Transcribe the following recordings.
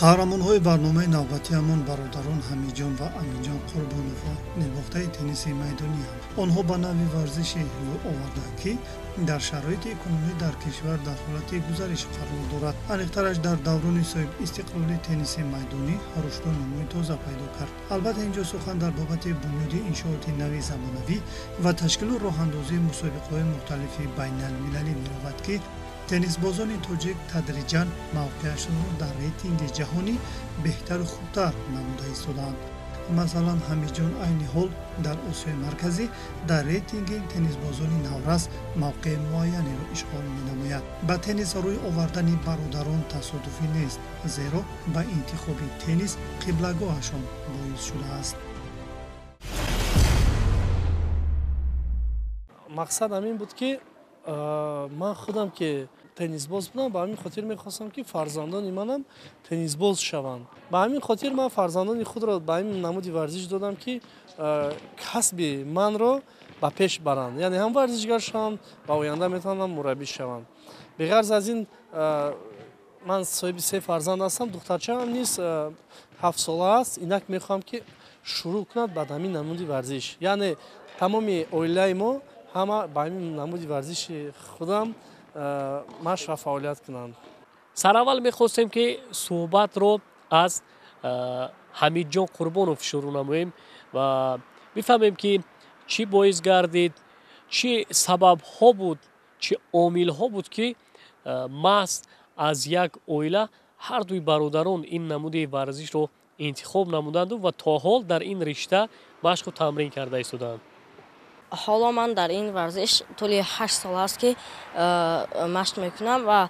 қаҳрамонҳои барномаи навбатиамон бародарон Ҳамидҷон ва Аминҷон Қурбонова нелбохтаи тенниси майдонианд. Онҳо ба нави варзиши рӯй оварданд, ки дар шароити кунунӣ дар кишвар дар ҳолати гузариш қарор дорад. Аниқтараш дар даврони соҳиб истиқлоли тенниси майдонӣ рушду намӯи тоза пайдо кард. Албатта инҷо сухан дар бобати бунёди иншооти нави замонавӣ ва ташкилу роҳандозии мусобиқаҳои мухталифи байналмилалӣ меравад, ки теннисбозони тоҷик тадриҷан мавқеашонро дар рейтинги ҷаҳонӣ беҳтару хубтар намуда истоданд. Масалан, Ҳамидҷон айни ҳол дар Осиёи Марказӣ дар рейтинги теннисбозони наврас мавқеи муайянеро ишғол менамояд. Ба теннис рӯй овардани бародарон тасодуфӣ нест, зеро ба интихоби теннис қиблагоҳашон боис шудааст. мақсад ҳамин буд, ки ман худам ки теннисбоз будам, ба ҳамин хотир мехостам, ки фарзандони манам теннисбоз шаванд. Ба ҳамин хотир ман фарзандони худро ба ҳамин намуди варзиш додам, ки касби манро ба пеш баранд, яъне ҳам варзишгар шаванд ва оянда метавонам мураббӣ шаванд. Беғарз аз ин ман соҳиби 3 фарзанд ҳастам, духтарчаам низ 7 сола аст. Инак мехоҳам, ки шурӯъ кунад ба ҳамин намуди варзиш, яъне тамоми оилаи мо ҳама ба ҳамин намуди варзиши худам машқ ва фаъолият кунанд. Сараввал мехостем, ки суҳбатро аз Ҳамидҷон Қурбонов шурӯъ намоем ва бифаҳмем, ки чӣ боис гардид, чӣ сабабҳо буд, чӣ омилҳо буд, ки маҳз аз як оила ҳардуи бародарон ин намуди варзишро интихоб намуданду ва то ҳол дар ин ришта машқу тамрин карда истодаанд. ҳоло ман дар ин варзиш тӯли 8 сол аст, ки машқ мекунам ва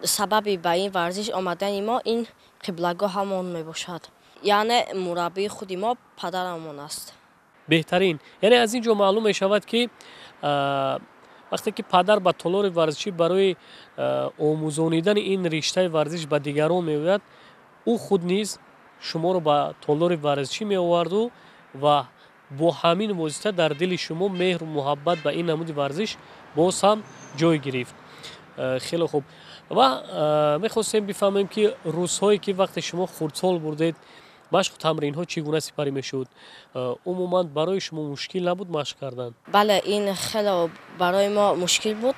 сабаби ба ин варзиш омадани мо ин қиблагоҳамон мебошад. Яъне мураббии худи мо падарамон аст. беҳтарин, яъне аз ин ҷо маълум мешавад, ки вақте ки падар ба толори варзишӣ барои омӯзонидани ин риштаи варзиш ба дигарон меояд, ӯ худ низ шуморо ба толори варзишӣ меоварду ва бо ҳамин восита дар дили шумо меҳру муҳаббат ба ин намуди варзиш боз ҳам ҷой гирифт. Хеле хуб. Ва мехостем бифаҳмем, ки рӯзҳое, ки вақте шумо хурдсол бурдед, машқу тамринҳо чӣ гуна сипарӣ мешуд? Умуман барои шумо мушкил набуд машқ кардан? Бале, ин хеле барои мо мушкил буд.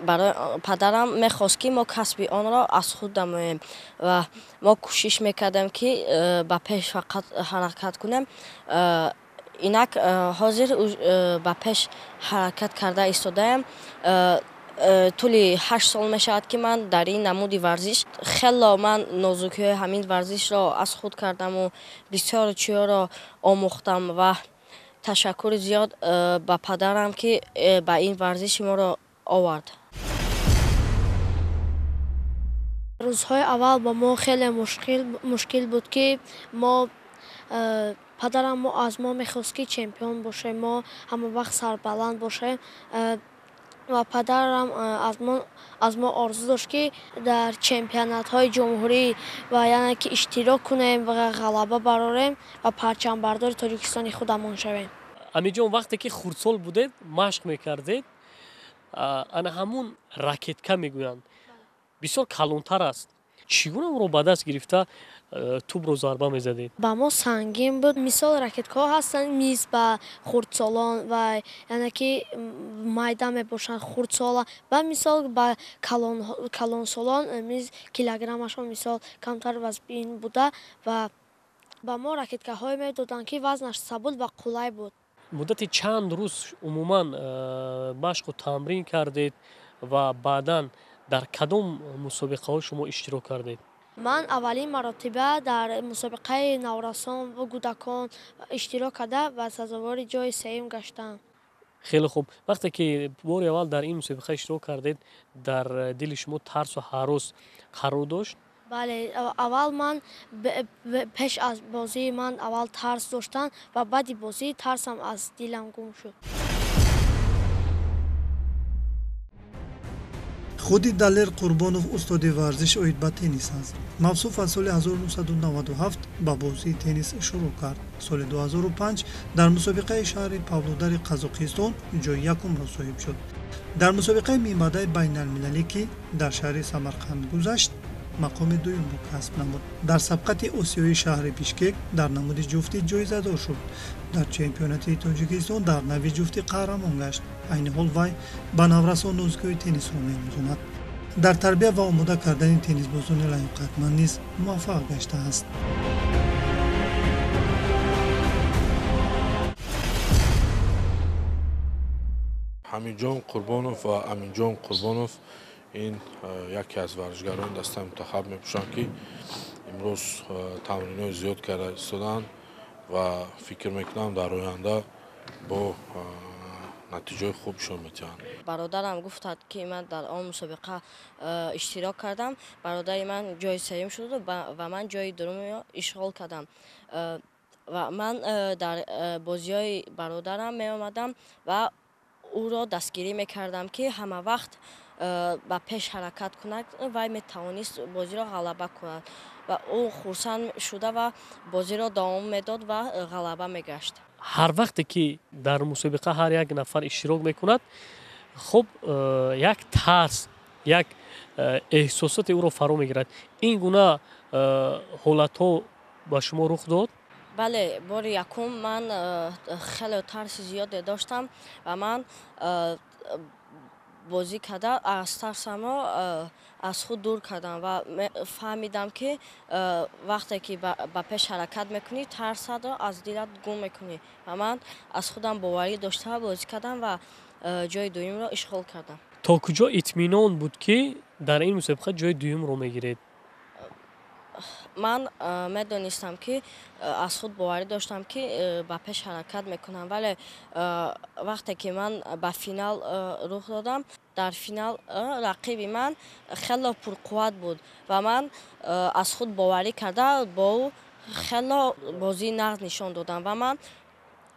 Барои падарам мехост, ки мо касби онро аз худ намоем ва мо кӯшиш мекардем, ки ба пеш фақат ҳаракат кунем. Инак ҳозир ба пеш ҳаракат карда истодаем. тӯли 8 сол мешавад, ки ман дар ин намуди варзиш хело ман нозукиҳои ҳамин варзишро аз худ кардаму бисёр чиёро омӯхтам ва ташаккури зиёд ба падарам, ки ба ин варзиши моро овард. рӯзҳои аввал ба мо хеле мушкил буд, ки мо падарам аз мо мехост, ки чемпион бошем, мо ҳама вақт сарбаланд бошем ва падарам аз мо орзу дошт, ки дар чемпионатҳои ҷумҳурӣ ва яъне ки иштирок кунем ва ғалаба барорем ва парчамбардори Тоҷикистони худамон шавем. Амиҷон, вақте ки хурдсол будед, машқ мекардед, ана ҳамун ракетка мегӯянд, бисёр калонтар аст. Чӣ гуна онро ба даст гирифта тӯбро зарба мезадед? Ба мо сангин буд. Мисол ракеткаҳо ҳастанд миз ба хурдсолон ва яъне ки майда мебошанд хурдсола. Ба мисол ба калонсолон миз килограммашон мисол камтар вазбин буда ва ба мо ракеткаҳое медоданд, ки вазнаш сабук ва қулай буд. муддати чанд рӯз умуман машқу тамрин кардед ва баъдан дар кадом мусобиқаҳо шумо иштирок кардед? Ман аввалин маротиба дар мусобиқаи наврасон ва кӯдакон иштирок карда ва сазовори ҷои сеюм гаштам. хеле хуб. Вақте ки бори аввал дар ин мусобиқа иштирок кардед, дар дили шумо тарсу ҳарос қарор дошт? Бале, аввал ман пеш аз бозии ман аввал тарс доштам ва баъди бозӣ тарсам аз дилам гум шуд. худи Далер Қурбонов устоди варзиш оид ба теннис аст. мавсуф аз соли 1997 ба бозии теннис шурӯъ кард. соли 2005 дар мусобиқаи шаҳри Павлодари Қазоқистон ҷои якумро соҳиб шуд. дар мусобиқаи миъмадаи байналмилалӣ, ки дар шаҳри Самарқанд гузашт, мақоми дуюмро касб намуд. дар сабқати осиёи шаҳри бишкек дар намуди ҷуфтӣ ҷоизадор шуд. дар чемпионати тоҷикистон дар нави ҷуфтӣ қаҳрамон гашт. айни ҳол вай ба наврасон нозикҳои теннисро меомӯзонад. дар тарбия ва омода кардани теннисбозони лаёқатманд низ муваффақ гаштааст. ҳамидҷон қурбонов ва аминҷон қурбонов ин яке аз варзишгарони дастаи мунтахаб мебошанд ки имрӯз тамринои зиёд карда истоданд ва фикр мекунам дар оянда бо натиҷаи хуб нишон медиҳанд. бародарам гуфтад ки ман дар он мусобиқа иштирок кардам. бародари ман ҷои сеюм шуд ва ман ҷои дуюм ишғол кардам. ва ман дар бозиҳои бародарам меомадам ва ӯро дастгирӣ мекардам ки ҳама вақт ба пеш ҳаракат кунад, вай метавонист бозиро ғалаба кунад ва ӯ хурсанд шуда ва бозиро давом медод ва ғалаба мегашт. ҳар вақте ки дар мусобиқа ҳар як нафар иштирок мекунад, хуб як тарс, як эҳсосоти ӯро фаро мегирад. Ин гуна ҳолатҳо ба шумо рух дод? бале, бори якум ман хеле тарси зиёде доштам ва ман бозӣ карда аз тарсамро аз худ дур кардам ва фаҳмидам ки вақте ки ба пеш ҳаракат мекунӣ, тарсадро аз дилат гум мекунӣ. ва ман аз худам боварӣ дошта бозӣ кардам ва ҷои дуюмро ишғол кардам. То куҷо итминон буд ки дар ин мусобиқа ҷои дуюмро мегиред? ман медонистам ки аз худ боварӣ доштам ки ба пеш ҳаракат мекунам, вале вақте ки ман ба финал рух додам, дар финал рақиби ман хело пурқувват буд ва ман аз худ боварӣ карда бо ӯ хело бозии нағз нишон додам ва ман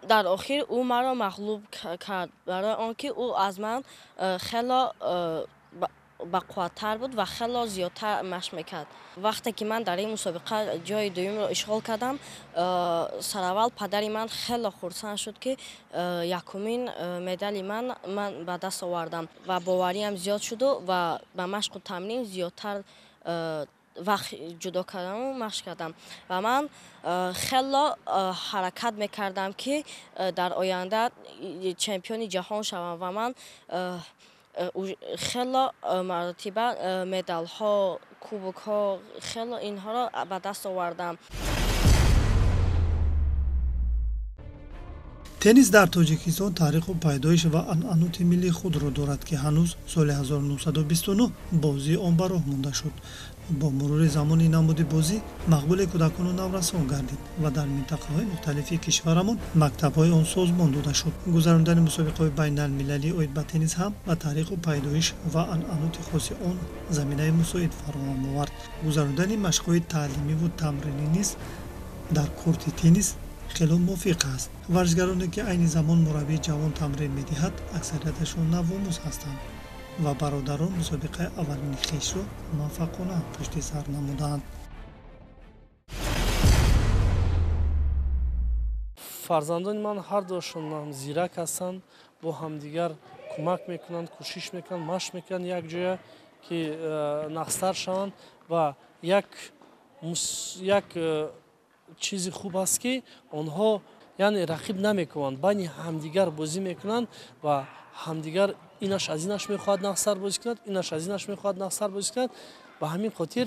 дар охир ӯ маро мағлуб кард, барои он ки ӯ аз ман хело бақувваттар буд ва хело зиёдтар машқ мекард. вақте ки ман дар ин мусобиқа ҷои дуюмро ишғол кардам, сараввал падари ман хело хурсанд шуд ки якумин медали ман ба даст овардам ва бовариам зиёд шуду ва ба машқу тамрин зиёдтар вақт ҷудо кардану машқ кардам ва ман хело ҳаракат мекардам ки дар оянда чемпиони ҷаҳон шавам ва ман хело маратиба медалҳо, кубокҳо, хело инҳоро ба даст овардам. теннис дар тоҷикистон таъриху пайдоиш ва анъаноти миллии худро дорад ки ҳанӯз соли 1929 бозии он ба роҳ монда шуд. бо мурури замони намуди бозӣ мақбули кӯдакону наврасон гардид ва дар минтақаҳои мухталифи кишварамон мактабҳои он созмон дода шуд. гузарондани мусобиқаҳои байналмилалии оид ба теннис ҳам ба таъриху пайдоиш ва анъаноти хоси он заминаи мусоид фароҳам овард. гузарондани машқҳои таълимиву тамринӣ низ дар корти теннис хело мувофиқ аст. варзишгароне ки айни замон мураббии ҷавон тамрин медиҳад, аксарияташон навомӯз ҳастанд ва бародарон мусобиқаи аввалини хешро муваффақона пушти сар намуданд. фарзандони ман ҳардушон зирак ҳастанд, бо ҳамдигар кӯмак мекунанд, кӯшиш мекунанд, машқ мекунанд якҷоя ки нақстар шаванд ва як чизи хуб аст ки онҳо яъне рақиб намекунанд, байни ҳамдигар бозӣ мекунанд ва ҳамдигар инаш аз инаш мехоҳад нақстар бозӣ кунад, инаш аз инаш мехоҳад нақстар бозӣ кунад. ба ҳамин хотир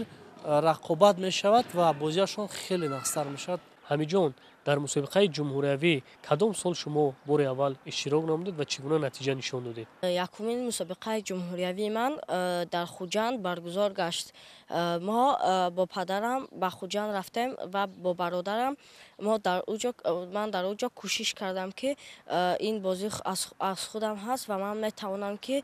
рақобат мешавад ва бозиашон хеле нақстар мешавад. ҳамидҷон, дар мусобиқаи ҷумҳуриявӣ кадом сол шумо бори аввал иштирок намудед ва чӣ гуна натиҷа нишон додед? якумин мусобиқаи ҷумҳуриявии ман дар Хуҷанд баргузор гашт. мо бо падарам ба Хуҷанд рафтем ва бо бародарам ман дар оҷо кӯшиш кардам ки ин бозӣ аз худам ҳаст ва ман метавонам ки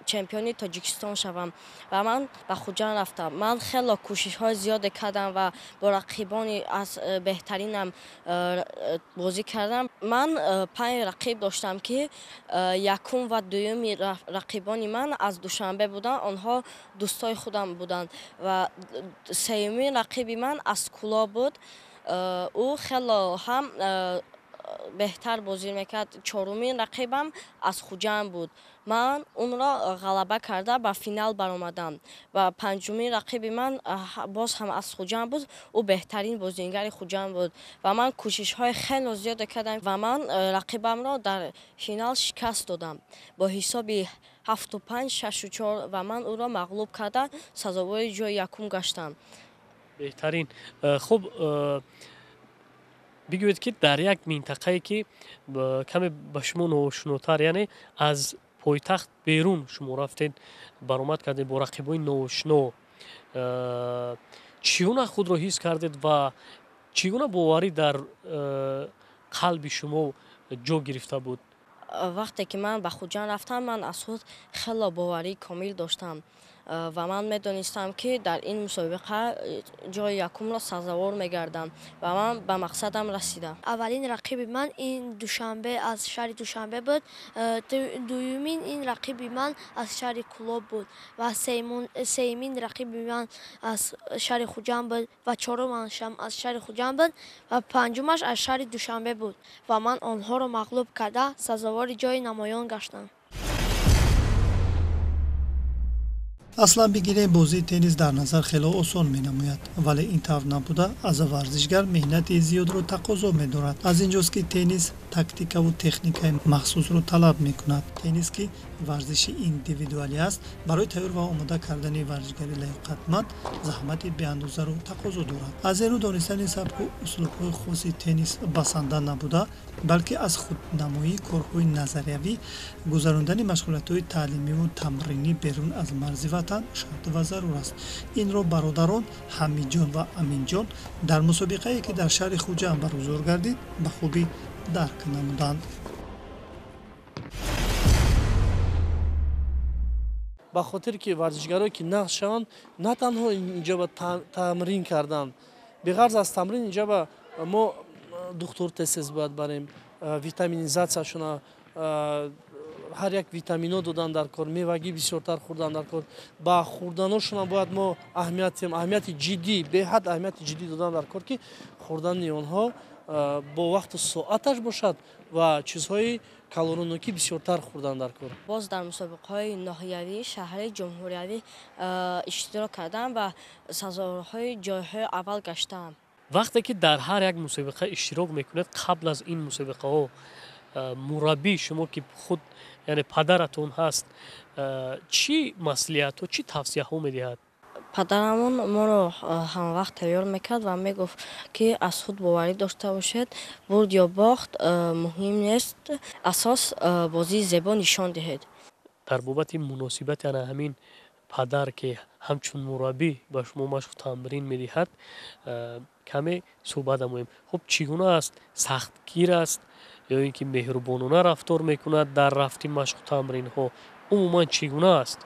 чемпиони Тоҷикистон шавам ва ман ба Хуҷанд рафтам. ман хело кӯшишҳои зиёде кардам ва бо рақибони аз беҳтаринам бозӣ кардам. ман 5 рақиб доштам ки якум ва дуюми рақибони ман аз Душанбе буданд, онҳо дӯстои худам буданд ва сеюмин рақиби ман аз Кӯло буд. ӯ хело ҳам بهتر بازی میکرد. چهارمین رقیبم از خوجند بود. من اون را غلبه کرده به فینال برآمدم و پنجمین رقیب من باز هم از خوجند بود. او بهترین بازیگر خوجند بود و من کوشش های خیلی زیاد کردم و من رقیبم را در فینال شکست دادم با حساب 7-5 6-4 و من او را مغلوب کرده سزاوار جای یکم گشتم. بهترین. خب بگوید که در یک منطقه‌ای که کمی به شما نوشنوتر، یعنی از پایتخت بیرون شما رفتید برآمد کردید با رقیبای نوشنو، چگونه خود را حس کردید و چگونه باوری در قلب شما جا گرفته بود؟ وقتی که من به خوجند رفتم من از خود خیلی باوری کامل داشتم و من میدونستم که در این مسابقه جای یکم را سزاوار میگردم و من به مقصدم رسیدم. اولین رقیب من این دوشنبه از شهر دوشنبه بود. دومین این رقیب من از شهر کلوب بود و سومین رقیب من از شهر خوجند بود و چهارمش از شهر خوجند بود و پنجمش از شهر دوشنبه بود و من آنها را مغلوب کرده سزاوار جای نمایان گشتم. аслан бигирем бозии теннис дар назар хело осон менамояд, вале ин тавр набуда аз варзишгар меҳнати зиёдро тақозо медорад. аз ин ҷост ки теннис тактикаву техникаи махсусро талаб мекунад. теннис ки варзиши индивидуалӣ аст, барои тайёр ва омода кардани варзишгари лаёқатманд заҳмати беандозаро тақозо дорад. аз зеро донистани сабку услубҳои хоси теннис басанда набуда, балки аз худнамоии корҳои назариявӣ гузарондани машғулиятҳои таълимиву тамринӣ берун аз марзи ватан шарт ва зарур аст. инро бародарон ҳамидҷон ва аминҷон дар мусобиқае ки дар шаҳри хуҷанд баргузор гардид ба хубӣ дарк намуданд. ба хотир ки варзишгаро ки нақш шаванд на танҳо инҷа ба тамрин кардан, биғарз аз тамрин инҷа ба мо духтур тез бояд барем, витаминизатсияшона ҳар як витамино додан дар кор, мевагӣ бисёртар хӯрдан дар кор, ба хӯрданошона бояд мо аҳамияти ҷиддӣ, беҳад аҳамияти ҷиддӣ додан дар кор ки хӯрдани онҳо бо вақту соаташ бошад ва чизҳои калоринокӣ бисёртар хӯрдан дар кор. باز در مسابقه‌های ناحیوی شهری جمهوریوی اشتراک کردم و سزاوارهای جایهای اول گشتم. وقتی که در هر یک مسابقه اشتراک میکنید قبل از این مسابقه ها مربی شما که خود یعنی پدرتون هست چی مصلحت و چی توصیه ها میدهد؟ پدرمون ما رو هم وقت تیار میکرد و میگفت که از خود باوری داشته باشید، برد یا باخت مهم نیست، اساس بازی زیبا نشان دهید. در بابت مناسبت یعنی همین پدر که همچون مربی به شما مشق تمرین میدهد کمی صحبت مهم. خب چگونه است؟ سختگیر است یا اینکه مهربانانه رفتار میکند در رفتی مشق تمرین ها؟ عموما چگونه است؟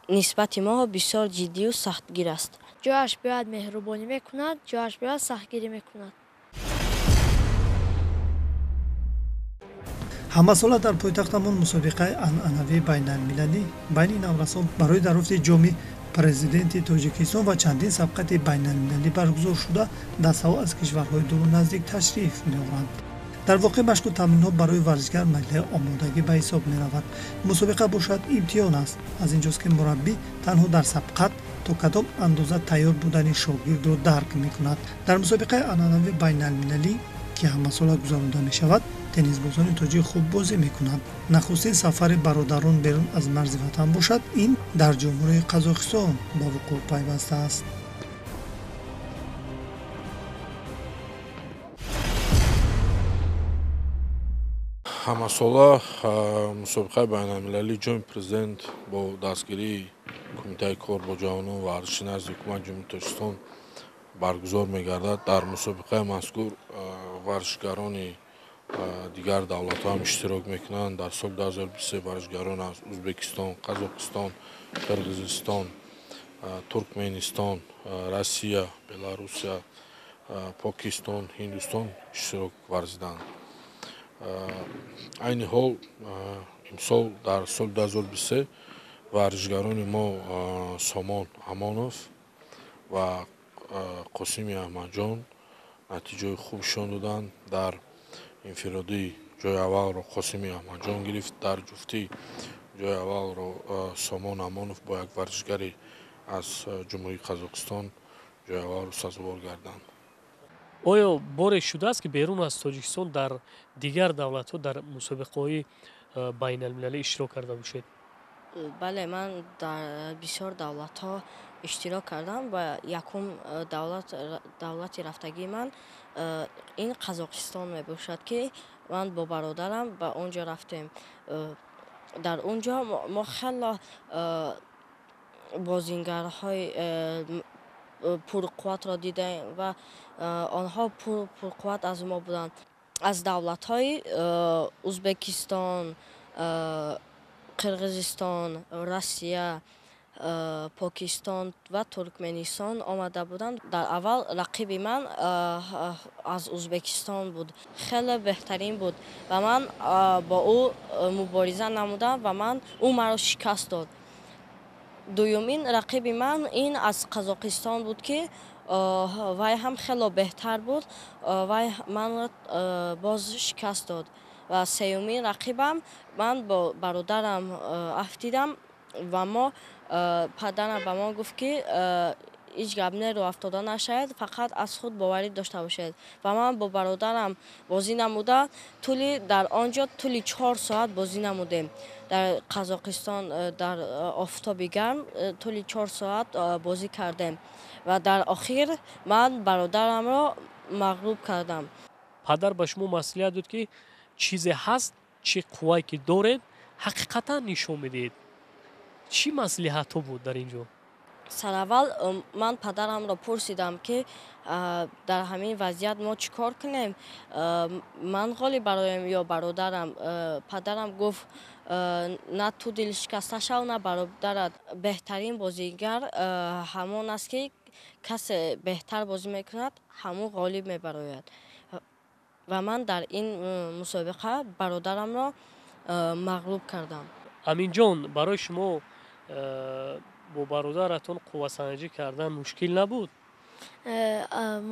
نسبت ما بسیار جدی و سختگیر است. جایش باید مهربانی میکند، جایش باید سختگیری میکند. ҳамасола дар пойтахтамон мусобиқаи анъанавии байналмилалӣ байни наврасон барои дарофти ҷоми президенти тоҷикистон ва чандин сабқати байналмилалӣ баргузор шуда дастаҳо аз кишварҳои дуру наздик ташриф меоранд. дар воқеъ машқу тамринҳо барои варзишгар маҷлаи омодагӣ ба ҳисоб меравад. мусобиқа бошад имтиҳон аст, аз ин ҷост ки мураббӣ танҳо дар сабқат то кадом андоза тайёр будани шогирдро дарк мекунад. дар мусобиқаи анъанавии байналмилалӣ ки ҳамасола гузаронда мешавад, теннисбозони тоҷик хуб бозӣ мекунанд. нахустин сафари бародарон берун аз марзи ватан бошад, ин дар ҷумҳурии қазоқистон ба вуқӯъ пайваста аст. ҳамасола мусобиқаи байналмилалии ҷоми президент бо дастгирии кумитаи кор бо ҷавонон ва варзиши назди ҳукумати ҷумҳурии тоҷикистон баргузор мегардад. дар мусобиқаи мазкур варзишгарони дигар давлатҳо ҳам иштирок мекунанд. дар соли 2023 варзишгарон аз ӯзбекистон, қазоқистон, қирғизистон, туркменистон, россия, беларусия, покистон, ҳиндустон иштирок варзиданд. айни ҳол имсол дар соли 2023 варзишгарони мо сомон амонов ва қосими аҳмадҷон натиҷаи хуб нишон доданд. дар инфиродии ҷои аввалро қосими аҳмадҷон гирифт. Дар ҷуфтӣ ҷои аввалро Сомон Амонов бо як варзишгари аз ҷумҳурии Қазоқистон ҷои аввалро сазовор гарданд. оё боре шудааст ки берун аз Тоҷикистон дар дигар давлатҳо дар мусобиқаҳои байналмилалӣ иштирок карда бошед? бале ман дар бисёр давлатҳо иштирок кардам ва якум давлати рафтагии ман ин Қазоқистон мебошад, ки ман бо бародарам ба он ҷо рафтем. дар он ҷо мо хело бозингарҳои пурқувватро дидем ва онҳо пурқувват аз мо буданд. аз давлатҳои Узбекистон, Қирғизистон, Россия, Покистон ва Туркменистон омада буданд. дар аввал рақиби ман аз Узбекистон буд. Хеле беҳтарин буд ва ман бо ӯ мубориза намудам ва ӯ маро шикаст дод. дуюмин рақиби ман ин аз Қазоқистон буд, ки вай ҳам хело беҳтар буд. вай манро боз шикаст дод. ва сеюмин рақибам ман бо бародарам афтидам ва падарам ба мо гуфт, ки ҳеҷ гап нерӯ афтода нашавед, фақат аз худ боварӣ дошта бошед. ва ман бо бародарам бозӣ намуда дар он ҷо тӯли 4 соат бозӣ намудем. дар Қазоқистон дар офтоби гарм тӯли 4 соат бозӣ кардем ва дар охир ман бародарамро мағлуб кардам. падар ба шумо маслиҳат дод, ки чизе ҳаст, чӣ қуввае ки доред, ҳақиқатан нишон медиҳед. чӣ маслиҳатҳо буд дар ин ҷо? сараввал ман падарамро пурсидам, ки дар ҳамин вазъият мо чӣ кор кунем, ман ғолиб бароем ё бародарам. падарам гуфт на ту дилшикаста шав, на бародарат. беҳтарин бозигар ҳамон аст, ки касе беҳтар бозӣ мекунад, ҳамон ғолиб мебарояд. ва ман дар ин мусобиқа бародарамро мағлуб кардам. аминҷон, барои шумо бо бародаратон қуввасанҷӣ кардан мушкил набуд?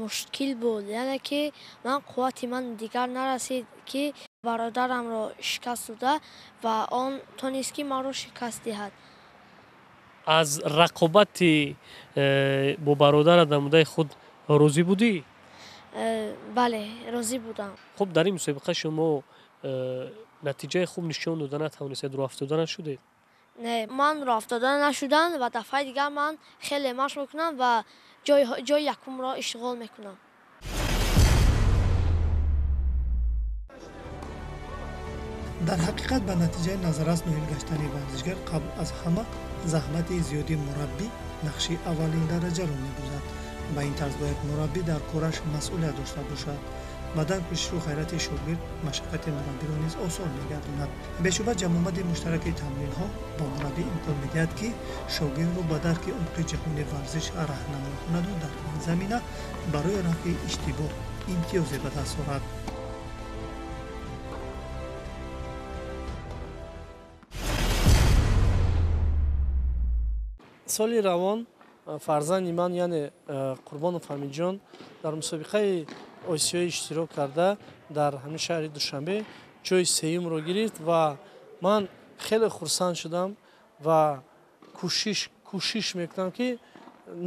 мушкил буд, яъне ки ман қуввати ман дигар нарасид, ки бародарамро шикаст дода ва он тонист, ки маро шикаст диҳад. аз рақобати бо бародарат дар муддаи худ розӣ будӣ? бале, розӣ будам. хуб, дар ин мусобиқа шумо натиҷаи хуб нишон дода натавонистед, рӯ афтода нашудед? не, ман рӯ афтода нашудам ва дафъаи дигар ман хеле машқ мекунам ва ҷои якумро иштиғол мекунам. дар ҳақиқат ба натиҷаи назаррас ноил гаштани варзишгар қабл аз ҳама заҳмати зиёди мураббӣ нақши аввалин дараҷаро мебозад. ба ин тарз бояд мураббӣ дар кораш масъулият дошта бошад. баъдан кӯшишу ғайрати шогирд машққати мураббиро низ осон мегардонад. бешубҳа ҷамъомади муштараки тамринҳо ба мураббӣ имкон медиҳад, ки шогирдро ба дарки умқи ҷаҳони варзиш раҳнамоӣ кунаду дар ин замина барои рафъи иштибоҳ имтиёзе ба даст орад. соли равон фарзанди ман, яъне Қурбонов Аминҷон, дар мусобиқаи осиёӣ иштирок карда дар ҳамин шаҳри Душанбе ҷои сеюмро гирифт ва ман хеле хурсанд шудам ва кӯшиш мекунам, ки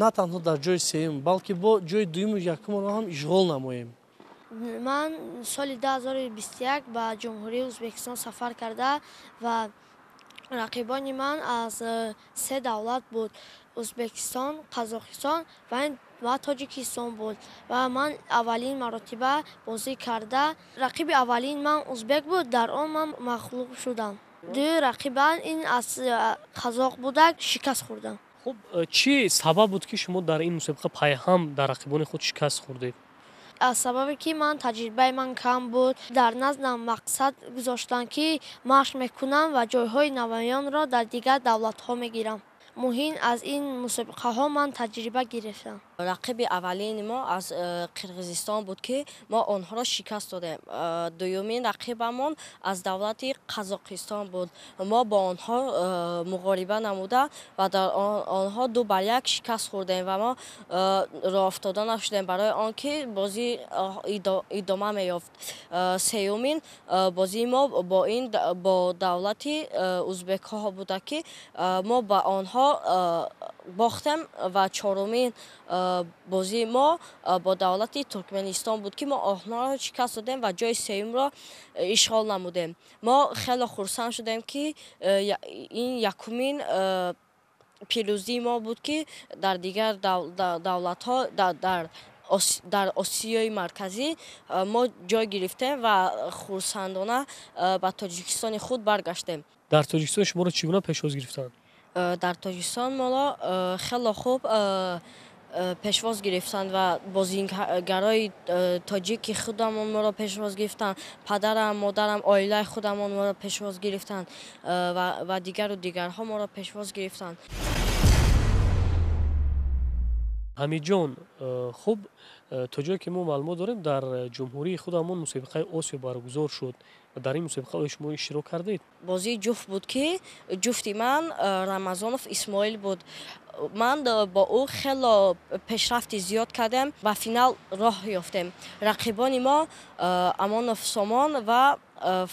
на танҳо дар ҷои сеюм, балки бо ҷои дуюму якумро ҳам ишғол намоем. ман соли 2021 ба ҷумҳурии Ӯзбекистон сафар карда ва рақибони ман аз 3 давлат буд: Ӯзбекистон, Қазоқистон ва Тоҷикистон буд. ва ман аввалин маротиба бозӣ карда, рақиби аввалин ман ӯзбек буд, дар он ман мағлуб шудам. ду рақибан ин аз қазоқ будак, шикаст хӯрдам. хуб, чӣ сабаб буд, ки шумо дар ин мусобиқа пайҳам дар рақибони худ шикаст хӯрдед? аз сабабе ки ман таҷрибаи ман кам буд, дар наздам мақсад гузоштам, ки машқ мекунам ва ҷойҳои навоёнро дар дигар давлатҳо мегирам. муҳим аз ин мусобиқаҳо ман таҷриба гирифтам. рақиби аввалини мо аз қирғизистон буд ки мо онҳоро шикаст додем. Дуюмин рақибамон аз давлати Қазоқистон буд. Мо бо онҳо муғориба намуда ва дар онҳо 2-1 шикаст хӯрдем ва мо роҳ офтода нашудем барои он ки бозӣ идома меёфт. Сеюмин бозии мо бо давлати узбекҳо буда ки мо ба онҳо бохтем ва чорумин бозии мо бо давлати Туркменистон буд ки мо онҳоро шикаст додем ва ҷои сеюмро ишғол намудем. Мо хеле хурсанд шудем ки ин якумин пирӯзии мо буд ки дар дигар давлатҳо дар Осиёи марказӣ мо ҷой гирифтем ва хурсандона ба тоҷикистони худ баргаштем. дар тоҷикистон шуморо чӣ гуна пешвоз гирифтанд? Дар Тоҷикистон моро хеле хуб пешвоз гирифтанд ва бозигарои тоҷики худамон моро пешвоз гирифтанд. Падарам, модарам, оилаи худамон моро пешвоз гирифтанд ва дигарҳо моро пешвоз гирифтанд. ҳамидҷон, хуб, то ҷое ки мо маълумот дорем, дар ҷумҳурии худамон мусобиқаи Осиё баргузор шуд ва дар ин мусобиқа оё шумо иштирок кардед? Бозии ҷуфт буд ки ҷуфти ман Рамазонов Исмоил буд. Ман бо ӯ хело пешрафти зиёд кардем, ба финал роҳ ёфтем. Рақибони мо Амонов Сомон ва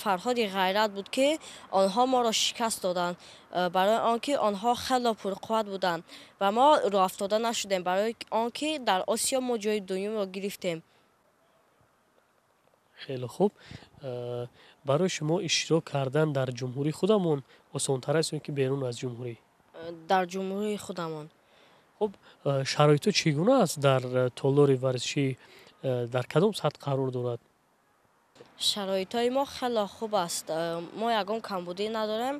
Фарҳоди Ғайрат буд ки онҳо моро шикаст доданд, барои он ки онҳо хело пурқувват буданд ва мо роҳафтода нашудем, барои он ки дар Осиё мо ҷои дуюмро гирифтем. хеле хуб. Барои шумо иштирок кардан дар ҷумҳурии худамон осонтар аст ё ки берун аз ҷумҳурӣ? Дар ҷумҳурии худамон. Хуб, шароито чӣ гуна аст дар толори варзишӣ, дар кадом сатҳ қарор дорад? Шароитои мо хело хуб аст. Мо ягон камбудӣ надорем.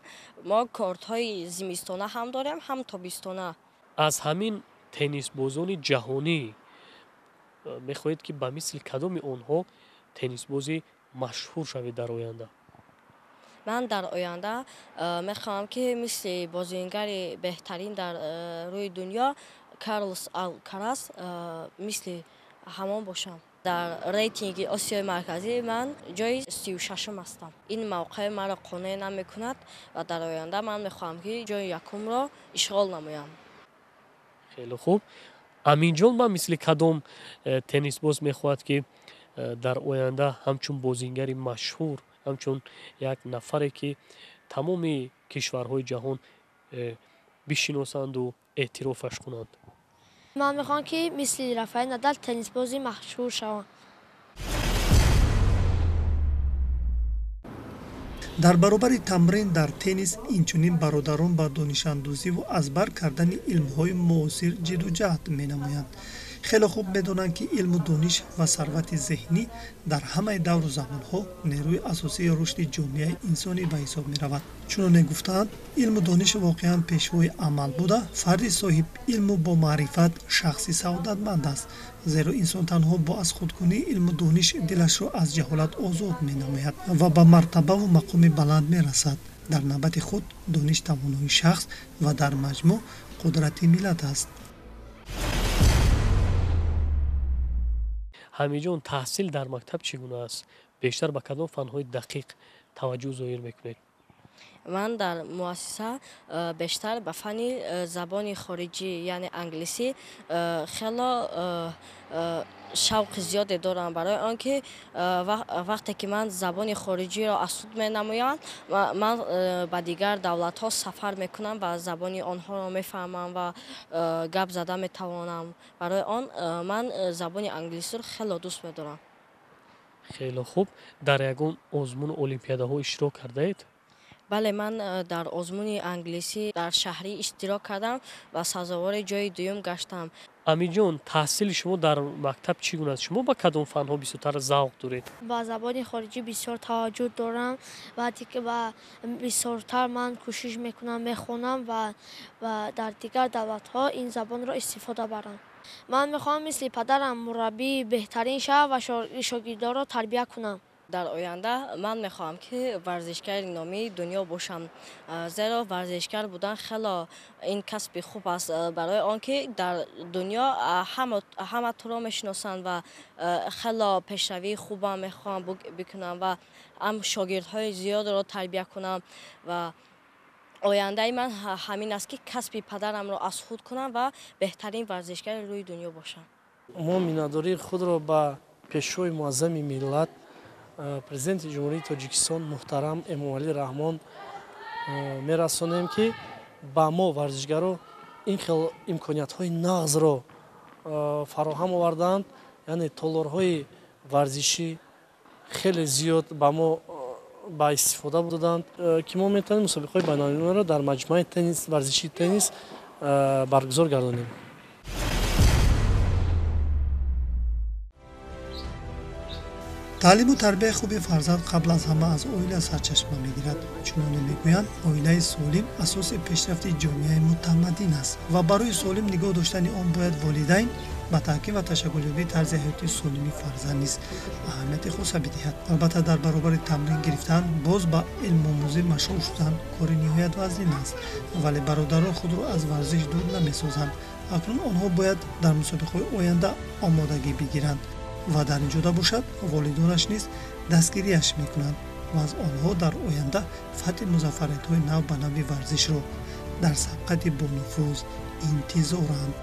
Мо кортҳои зимистона ҳам дорем, ҳам тобистона. Аз ҳамин теннисбозони ҷаҳонӣ мехоҳед ки ба мисли кадоми онҳо теннисбози машҳур шавед дар оянда? Ман дар оянда мехоҳам ки мисли бозингари беҳтарин дар рӯи дунё Карлос Алкарас мисли ҳамон бошам. Дар рейтинги Осиёи марказӣ ман ҷои 36-ум ҳастам. Ин мавқеъ маро қонеъ намекунад ва дар оянда ман мехоҳам ки ҷои якумро ишғол намоям. хеле хуб. Аминҷон ба мисли кадом теннисбоз мехоҳад ки дар оянда ҳамчун бозингари машҳур, ҳамчун як нафаре ки тамоми кишварҳои ҷаҳон бишиносанду эътирофаш кунанд? Ман мехоҳам ки мисли Рафаэл Надал теннисбози машҳур шавам. дар баробари тамрин дар теннис инчунин бародарон ба донишандӯзиву азбар кардани илмҳои муосир ҷиддуҷаҳд менамоянд. хеле хуб медонанд ки илму дониш ва сарвати зеҳнӣ дар ҳамаи давру замонҳо нерӯи асосии рушди ҷомеаи инсонӣ ба ҳисоб меравад. чуноне гуфтаанд, илму дониш воқеан пешвои амал буда, фарди соҳиб илму бо маърифат шахси саодатманд аст, зеро инсон танҳо бо аз худкунии илму дониш дилашро аз ҷаҳолат озод менамояд ва ба мартабаву мақоми баланд мерасад. дар навбати худ дониш тавоноии шахс ва дар маҷмӯъ қудрати миллат аст. ҳамидҷон, таҳсил дар мактаб чӣ гуна аст? Бештар ба кадом фанҳои дақиқ таваҷҷӯҳ зоҳир мекунед? Ман дар муассиса бештар ба фани забони хориҷӣ, яъне англисӣ хело шавқи зиёде дорам, барои он ки вақте ки ман забони хориҷиро аз суд менамоям, ман ба дигар давлатҳо сафар мекунам ва забони онҳоро мефаҳмам ва гап зада метавонам. Барои он ман забони англисиро хело дӯст медорам. хеле хуб. Дар ягон озмун олимпиадаҳо иштирок кардаед? бале, ман дар озмуни англисӣ дар шаҳрӣ иштирок кардам ва сазовори ҷои дуюм гаштам. Аминҷон, таҳсили шумо дар мактаб чӣ гуна аст? Шумо ба кадом фанҳо бисёртар завқ доред? Ба забони хориҷӣ бисёр таваҷҷӯҳ дорам ва бисёртар ман кӯшиш мекунам мехонам ва дар дигар давлатҳо ин забонро истифода барам. Ман мехоҳам мисли падарам мураббии беҳтарин шавам ва шогирдонро тарбия кунам. дар оянда ман мехоҳам ки варзишгари номии дунё бошам, зеро варзишгар будан хело ин касби хуб аст, барои он ки дар дунё ҳама туро мешиносанд ва хело пешравии хубам мехоҳам бикунам ва ам шогирдҳои зиёдро тарбия кунам ва ояндаи ман ҳамин аст ки касби падарамро аз худ кунам ва беҳтарин варзишгари рӯи дунё бошам. мо миннатдории худро ба пешрои муаззами миллат президенти ҷумҳурии Тоҷикистон муҳтарам Эмомалӣ Раҳмон мерасонем ки ба мо варзишгаро ин хел имкониятҳои нағзро фароҳам овардаанд, яъне толорҳои варзишӣ хеле зиёд ба мо ба истифода доданд, ки мо метавонем мусобиқаҳои байналмилалиро дар маҷмӯаи теннис, варзиши теннис баргузор гардонем. таълиму тарбияи хуби фарзанд қабл аз ҳама аз оила сарчашма мегирад. чуноне мегӯянд оилаи солим асоси пешрафти ҷомеаи мутамаддин аст ва барои солим нигоҳ доштани он бояд волидайн ба таҳким ва ташаккулёбии тарзи ҳаёти солими фарзанд низ аҳамияти хоса бидиҳад. албатта дар баробари тамрин гирифтан боз ба илмомӯзӣ машғул шудан кори ниҳоят вазнин аст, вале бародарон худро аз варзиш дур намесозанд. акнун онҳо бояд дар мусобиқаҳои оянда омодагӣ бигиранд ва дар инҷода бошад волидонаш низ дастгирияш мекунанд ва аз онҳо дар оянда фатҳи музаффариятҳои нав ба нави варзишро дар сабқати бонуфуз интизоранд.